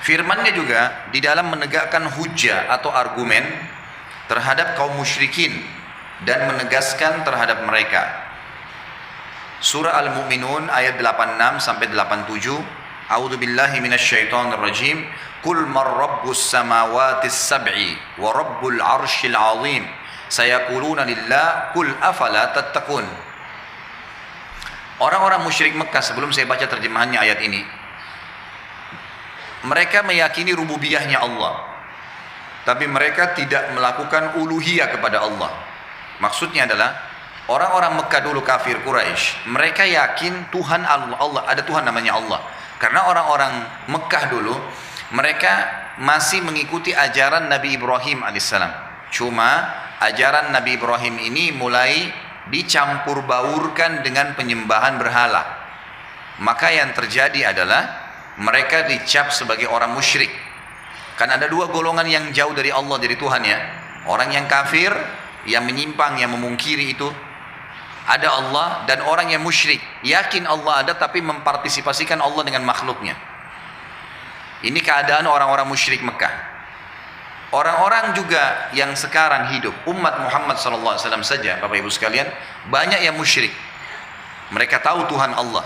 Firman-Nya juga di dalam menegakkan hujjah atau argumen terhadap kaum musyrikin dan menegaskan terhadap mereka. Surah Al-Mu'minun ayat 86 sampai 87. A'udzu billahi minasyaitonir rajim. Qul man rabbus samawati sab'i wa rabbul arsyil 'azim. Sayaquluna lillah qul afala tattaqun. Orang-orang musyrik Mekah, sebelum saya baca terjemahannya ayat ini, mereka meyakini rububiyahnya Allah, tapi mereka tidak melakukan uluhiyah kepada Allah. Maksudnya adalah orang-orang Mekah dulu kafir Quraisy, mereka yakin Tuhan Allah, ada Tuhan namanya Allah. Karena orang-orang Mekah dulu mereka masih mengikuti ajaran Nabi Ibrahim alaihissalam. Cuma ajaran Nabi Ibrahim ini mulai dicampur baurkan dengan penyembahan berhala. Maka yang terjadi adalah mereka dicap sebagai orang musyrik. Kan ada dua golongan yang jauh dari Allah, dari Tuhan ya. Orang yang kafir, yang menyimpang, yang memungkiri itu ada Allah, dan orang yang musyrik, yakin Allah ada tapi mempartisipasikan Allah dengan makhluknya. Ini keadaan orang-orang musyrik Mekah. Orang-orang juga yang sekarang hidup, umat Muhammad SAW saja, Bapak Ibu sekalian, banyak yang musyrik. Mereka tahu Tuhan Allah,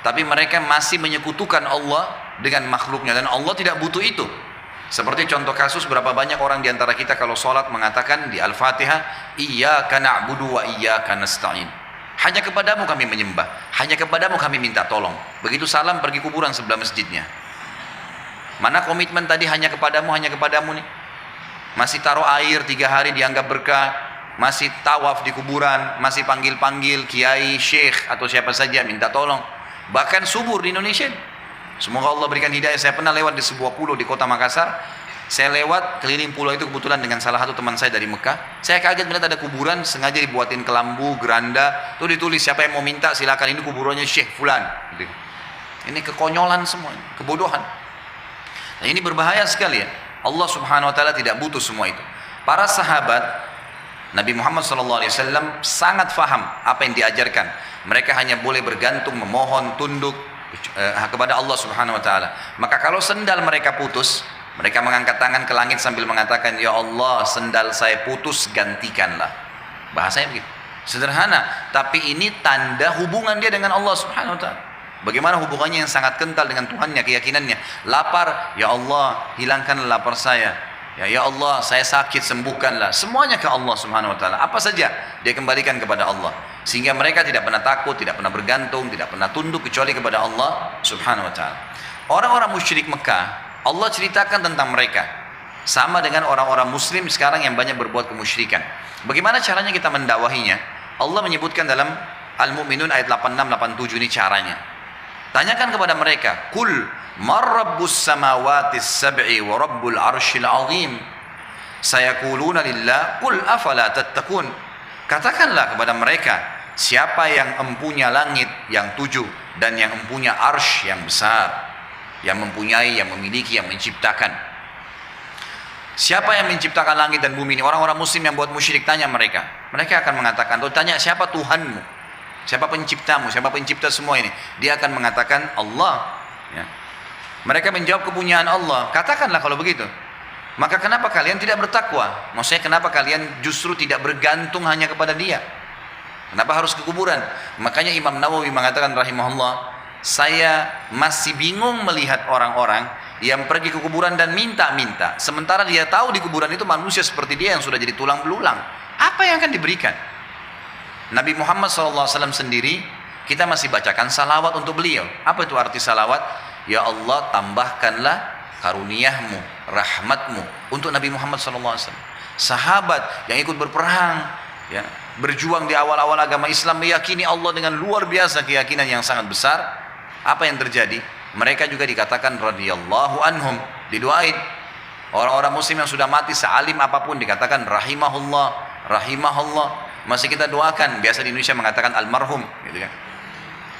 tapi mereka masih menyekutukan Allah dengan makhluknya, dan Allah tidak butuh itu. Seperti contoh kasus, berapa banyak orang diantara kita kalau sholat mengatakan di Al-Fatihah, Iyyaka na'budu wa iyyaka nasta'in. Hanya kepadamu kami menyembah, hanya kepadamu kami minta tolong. Begitu salam pergi kuburan sebelah masjidnya. Mana komitmen tadi hanya kepadamu nih? Masih taruh air 3 hari dianggap berkah, masih tawaf di kuburan, masih panggil-panggil kiai, syekh atau siapa saja minta tolong. Bahkan subur di Indonesia. Semoga Allah berikan hidayah. Saya pernah lewat di sebuah pulau di kota Makassar. Saya lewat keliling pulau itu kebetulan dengan salah satu teman saya dari Mekah. Saya kaget melihat ada kuburan sengaja dibuatin kelambu, geranda. Itu ditulis siapa yang mau minta silakan, ini kuburannya Syekh Fulan. Ini kekonyolan semua, kebodohan. Nah, ini berbahaya sekali ya. Allah Subhanahu wa taala tidak butuh semua itu. Para sahabat Nabi Muhammad SAW sangat faham apa yang diajarkan. Mereka hanya boleh bergantung, memohon, tunduk kepada Allah Subhanahu wa taala. Maka kalau sendal mereka putus, mereka mengangkat tangan ke langit sambil mengatakan, "Ya Allah, sendal saya putus, gantikanlah." Bahasanya begitu. Sederhana, tapi ini tanda hubungan dia dengan Allah Subhanahu wa taala. Bagaimana hubungannya yang sangat kental dengan Tuhannya, keyakinannya. Lapar, ya Allah, hilangkan lapar saya. Ya Allah, saya sakit, sembuhkanlah. Semuanya ke Allah Subhanahu wa taala. Apa saja dia kembalikan kepada Allah. Sehingga mereka tidak pernah takut, tidak pernah bergantung, tidak pernah tunduk kecuali kepada Allah Subhanahu wa taala. Orang-orang musyrik Mekah, Allah ceritakan tentang mereka. Sama dengan orang-orang muslim sekarang yang banyak berbuat kemusyrikan. Bagaimana caranya kita mendakwahinya? Allah menyebutkan dalam Al-Mu'minun ayat 86-87 ini caranya. Tanyakan kepada mereka, "Qul man rabbus samawati sab'i wa rabbul arsyil 'azim." Sayaquluna lillah, "Qul afala tattaqun." Katakanlah kepada mereka, siapa yang empunya langit yang 7 dan yang empunya arsy yang besar, yang mempunyai, yang memiliki, yang menciptakan. Siapa yang menciptakan langit dan bumi ini? Orang-orang muslim yang buat musyrik, tanya mereka. Mereka akan mengatakan, tanya siapa Tuhanmu? Siapa penciptamu? Siapa pencipta semua ini? Dia akan mengatakan Allah. Ya. Mereka menjawab kepunyaan Allah. Katakanlah kalau begitu. Maka kenapa kalian tidak bertakwa? Maksudnya kenapa kalian justru tidak bergantung hanya kepada dia? Kenapa harus ke kuburan? Makanya Imam Nawawi mengatakan rahimahullah, saya masih bingung melihat orang-orang yang pergi ke kuburan dan minta-minta. Sementara dia tahu di kuburan itu manusia seperti dia yang sudah jadi tulang belulang. Apa yang akan diberikan? Nabi Muhammad SAW sendiri, kita masih bacakan salawat untuk beliau. Apa itu arti salawat? Ya Allah, tambahkanlah karuniahmu, rahmatmu untuk Nabi Muhammad SAW. Sahabat yang ikut berperang, ya, berjuang di awal-awal agama Islam, meyakini Allah dengan luar biasa keyakinan yang sangat besar. Apa yang terjadi? Mereka juga dikatakan radhiyallahu anhum, didoain. Orang-orang muslim yang sudah mati sealim apapun dikatakan rahimahullah, rahimahullah. Masih kita doakan, biasa di Indonesia mengatakan almarhum, gitu kan.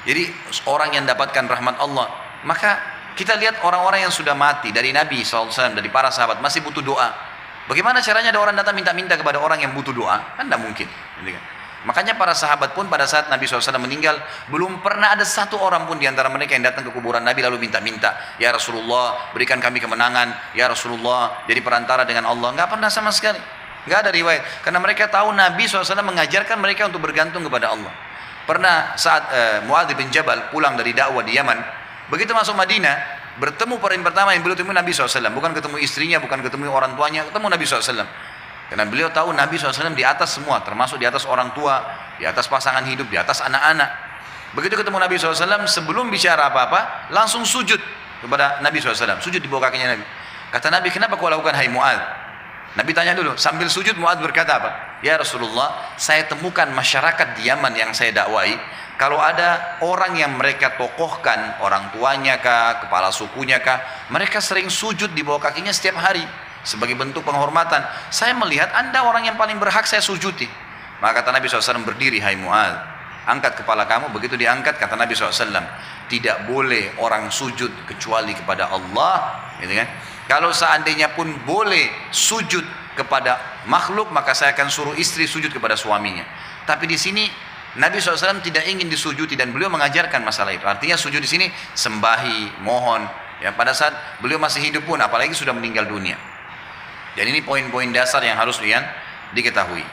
Jadi orang yang dapatkan rahmat Allah. Maka kita lihat orang-orang yang sudah mati dari Nabi SAW, dari para sahabat masih butuh doa. Bagaimana caranya ada orang datang minta-minta kepada orang yang butuh doa? Kan tidak mungkin, gitu kan. Makanya para sahabat pun pada saat Nabi SAW meninggal, belum pernah ada satu orang pun di antara mereka yang datang ke kuburan Nabi lalu minta-minta, ya Rasulullah berikan kami kemenangan, ya Rasulullah jadi perantara dengan Allah. Nggak pernah sama sekali, nggak ada riwayat. Karena mereka tahu Nabi SAW mengajarkan mereka untuk bergantung kepada Allah. Pernah saat Muadz bin Jabal pulang dari dakwah di Yaman, begitu masuk Madinah, bertemu poin pertama yang beliau temui Nabi SAW, bukan ketemu istrinya, bukan ketemu orang tuanya, ketemu Nabi SAW. Karena beliau tahu Nabi SAW di atas semua, termasuk di atas orang tua, di atas pasangan hidup, di atas anak-anak. Begitu ketemu Nabi SAW, sebelum bicara apa-apa, langsung sujud kepada Nabi SAW, sujud di bawah kakinya Nabi. Kata Nabi, kenapa kau lakukan hai Muadz? Nabi tanya dulu, sambil sujud Muadz berkata apa? Ya Rasulullah, saya temukan masyarakat di Yaman yang saya dakwai, kalau ada orang yang mereka tokohkan, orang tuanya kah, kepala sukunya kah, mereka sering sujud di bawah kakinya setiap hari sebagai bentuk penghormatan. Saya melihat Anda orang yang paling berhak saya sujudi. Maka kata Nabi SAW, berdiri hai Muadz, angkat kepala kamu. Begitu diangkat, kata Nabi SAW, tidak boleh orang sujud kecuali kepada Allah, gitu kan? Kalau seandainya pun boleh sujud kepada makhluk, maka saya akan suruh istri sujud kepada suaminya. Tapi di sini Nabi SAW tidak ingin disujudi dan beliau mengajarkan masalah itu. Artinya sujud di sini sembahi, mohon. Ya, pada saat beliau masih hidup pun, apalagi sudah meninggal dunia. Dan ini poin-poin dasar yang harus diketahui.